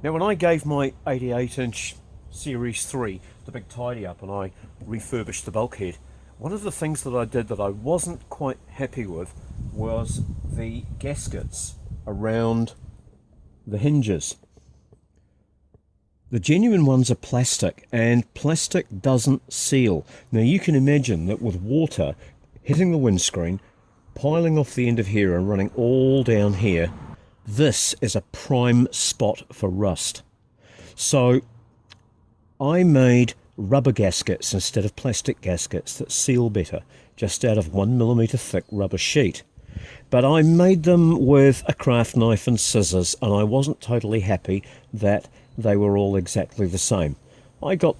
Now when I gave my 88-inch Series 3 the big tidy up and I refurbished the bulkhead, one of the things that I did that I wasn't quite happy with was the gaskets around the hinges. The genuine ones are plastic, and plastic doesn't seal. Now you can imagine that with water hitting the windscreen, piling off the end of here and running all down here, this is a prime spot for rust. So I made rubber gaskets instead of plastic gaskets that seal better, just out of 1mm thick rubber sheet. But I made them with a craft knife and scissors, and I wasn't totally happy that they were all exactly the same. I got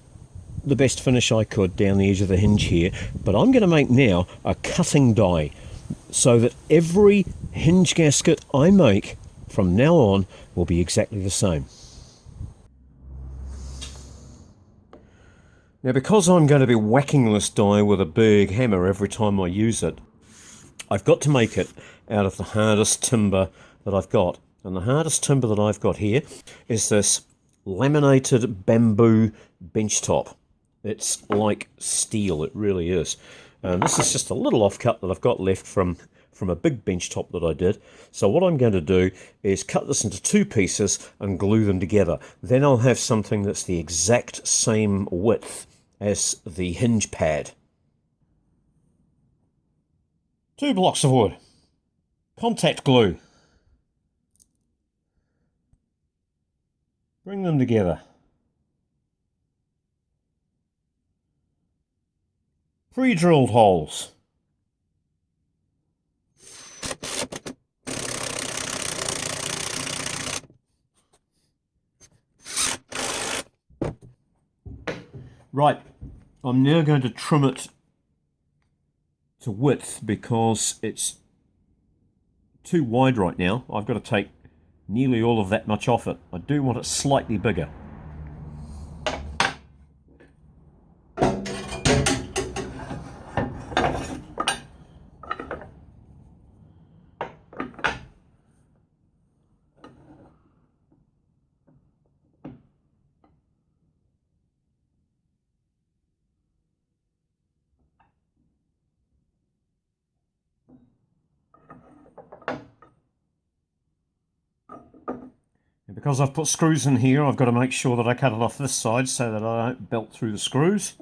the best finish I could down the edge of the hinge here, but I'm going to make now a cutting die so that every hinge gasket I make from now on will be exactly the same. Now because I'm going to be whacking this die with a big hammer every time I use it, I've got to make it out of the hardest timber that I've got. And the hardest timber that I've got here is this laminated bamboo bench top. It's like steel, it really is. And this is just a little offcut that I've got left from a big bench top that I did. So what I'm going to do is cut this into two pieces and glue them together. Then I'll have something that's the exact same width as the hinge pad. 2 blocks of wood, contact glue, bring them together, pre-drilled holes, right, I'm now going to trim it to width because it's too wide right now. I've got to take nearly all of that much off it. I do want it slightly bigger. Because I've put screws in here, I've got to make sure that I cut it off this side so that I don't belt through the screws.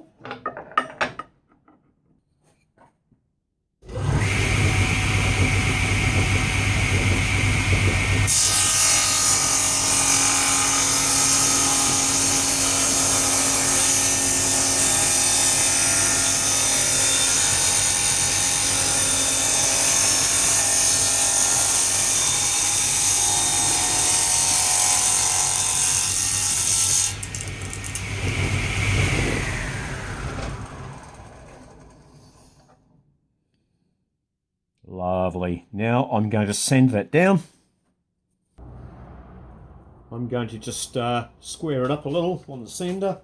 Lovely. Now I'm going to sand that down. I'm going to just square it up a little on the sander.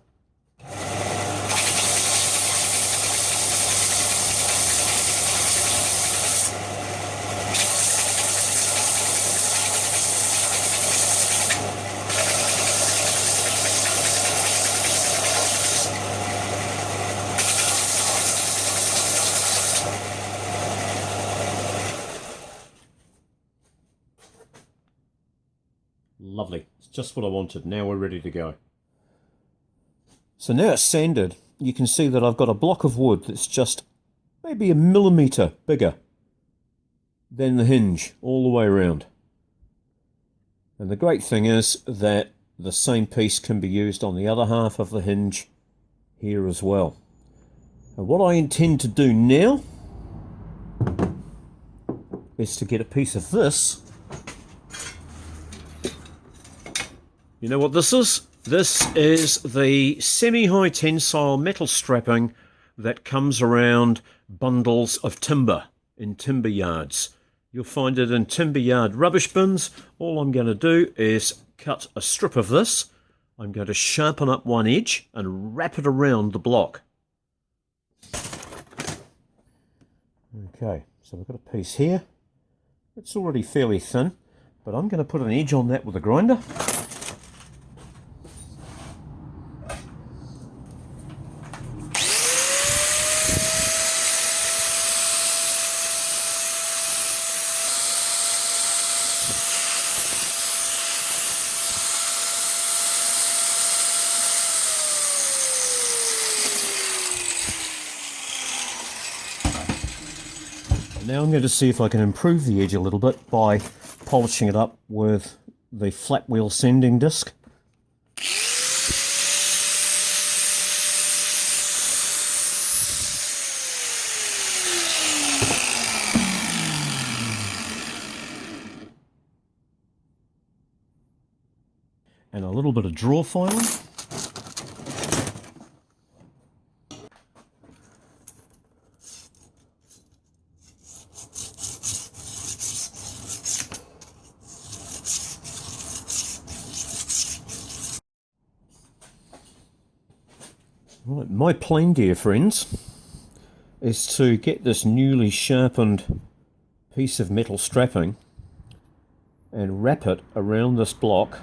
Lovely, it's just what I wanted. Now we're ready to go. So now it's sanded, you can see that I've got a block of wood that's just maybe 1mm bigger than the hinge all the way around. And the great thing is that the same piece can be used on the other half of the hinge here as well. And what I intend to do now is to get a piece of this. You know what this is? This is the semi-high tensile metal strapping that comes around bundles of timber in timber yards. You'll find it in timber yard rubbish bins. All I'm going to do is cut a strip of this. I'm going to sharpen up one edge and wrap it around the block. Okay, so we've got a piece here. It's already fairly thin, but I'm going to put an edge on that with a grinder. Now I'm going to see if I can improve the edge a little bit by polishing it up with the flat wheel sanding disc. And a little bit of draw filing. Right, my plan, dear friends, is to get this newly sharpened piece of metal strapping and wrap it around this block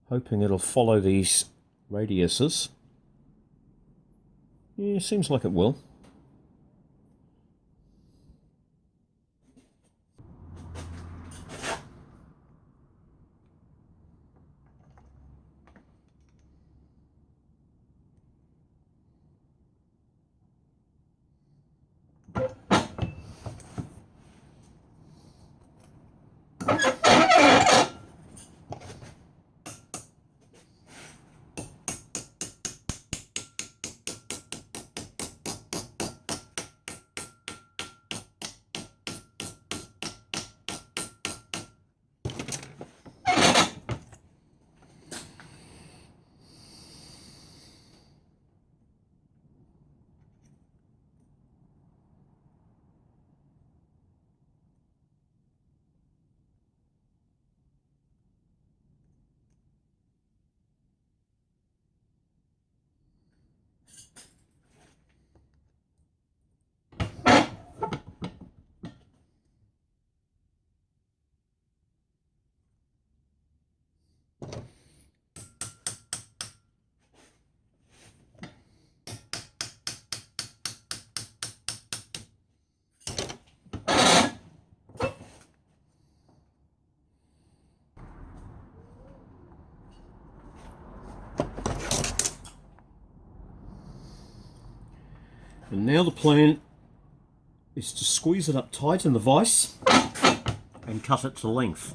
hoping it'll follow these radiuses. Yeah, seems like it will. And now the plan is to squeeze it up tight in the vise and cut it to length.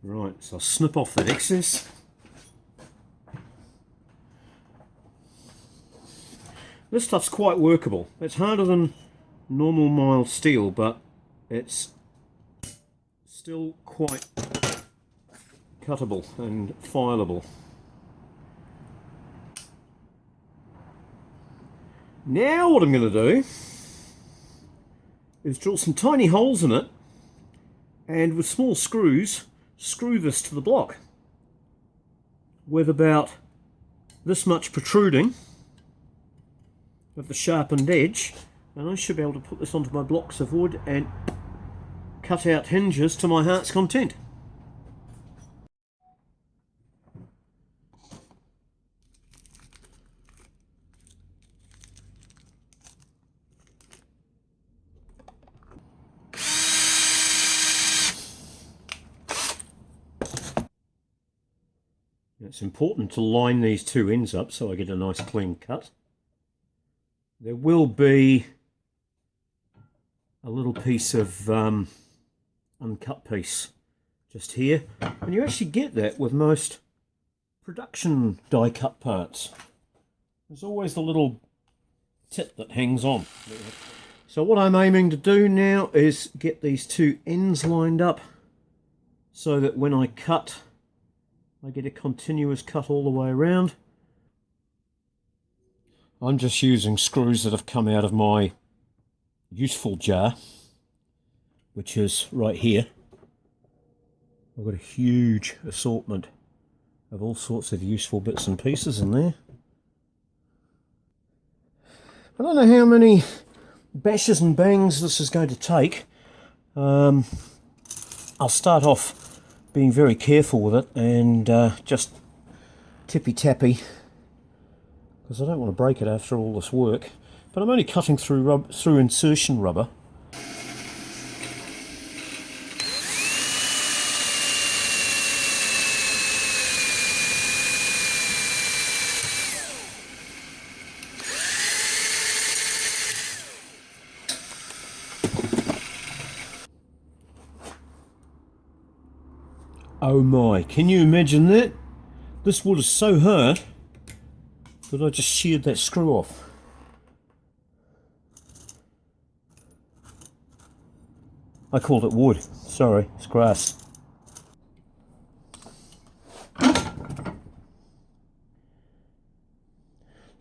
Right, so I'll snip off that excess. This stuff's quite workable. It's harder than normal mild steel, but it's still quite cuttable and fileable. Now what I'm going to do is drill some tiny holes in it and with small screws screw this to the block with about this much protruding of the sharpened edge, and I should be able to put this onto my blocks of wood and cut out hinges to my heart's content. It's important to line these two ends up so I get a nice clean cut. There will be a little piece of uncut piece just here, and you actually get that with most production die cut parts. There's always the little tip that hangs on. So what I'm aiming to do now is get these two ends lined up so that when I cut, I get a continuous cut all the way around. I'm just using screws that have come out of my useful jar, which is right here. I've got a huge assortment of all sorts of useful bits and pieces in there. I don't know how many bashes and bangs this is going to take. I'll start off being very careful with it and just tippy-tappy, because I don't want to break it after all this work. But I'm only cutting through insertion rubber. Oh my, can you imagine that? This wood is so hard that I just sheared that screw off. I called it wood. Sorry, it's grass. Do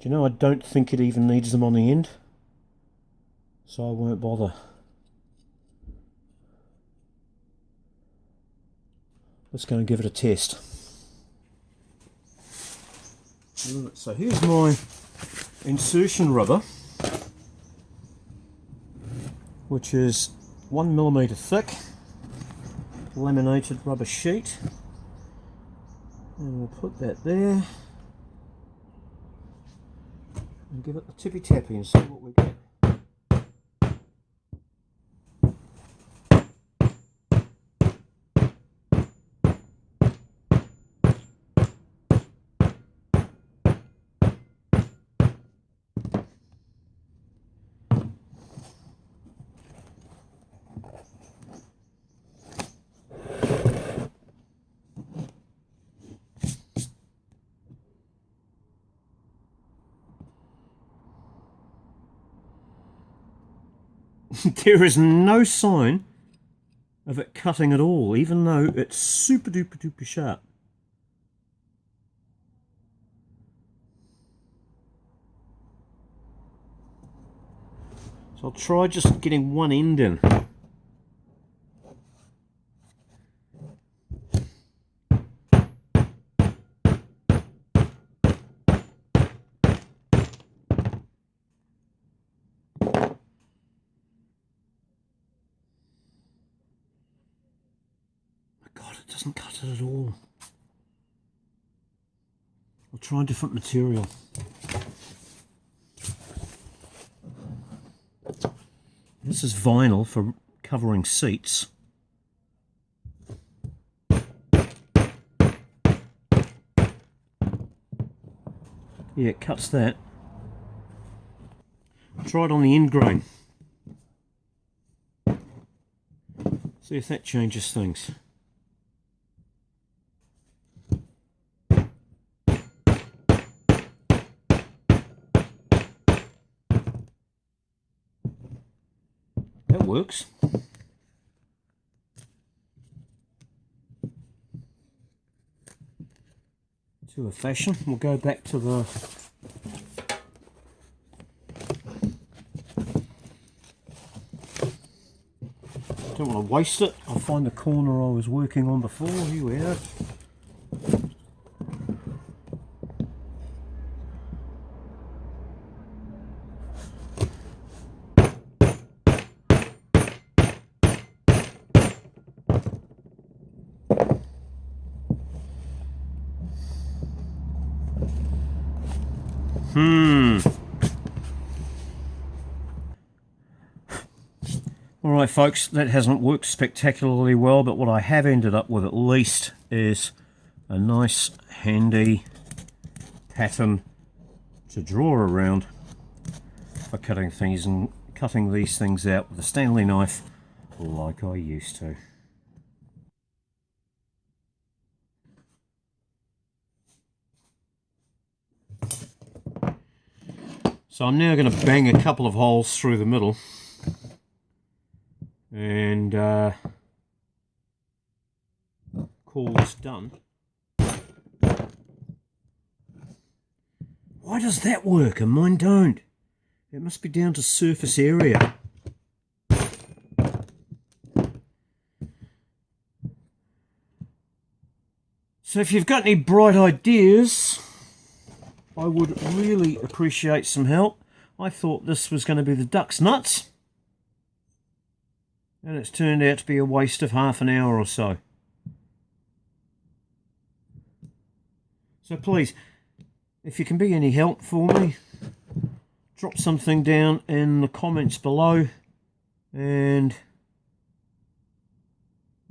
you know, I don't think it even needs them on the end, so I won't bother. Let's go and give it a test. So here's my insertion rubber, which is 1mm thick, laminated rubber sheet, and we'll put that there and give it the tippy tappy and see what we get. There is no sign of it cutting at all, even though it's super duper duper sharp. So I'll try just getting one end in. God, it doesn't cut it at all. I'll try a different material. This is vinyl for covering seats. Yeah, it cuts that. I'll try it on the end grain. See if that changes things. That works. To a fashion. We'll go back to the don't want to waste it. I'll find the corner I was working on before. Here we are. Alright folks, that hasn't worked spectacularly well, but what I have ended up with at least is a nice handy pattern to draw around for cutting these things out with a Stanley knife like I used to. So I'm now going to bang a couple of holes through the middle and call this done. Why does that work and mine don't? It must be down to surface area. So if you've got any bright ideas, I would really appreciate some help. I thought this was going to be the duck's nuts, and it's turned out to be a waste of half an hour or so. So please, If you can be any help for me, drop something down in the comments below and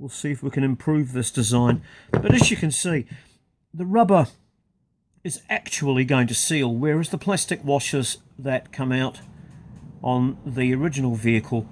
we'll see if we can improve this design. But as you can see, the rubber is actually going to seal, whereas the plastic washers that come out on the original vehicle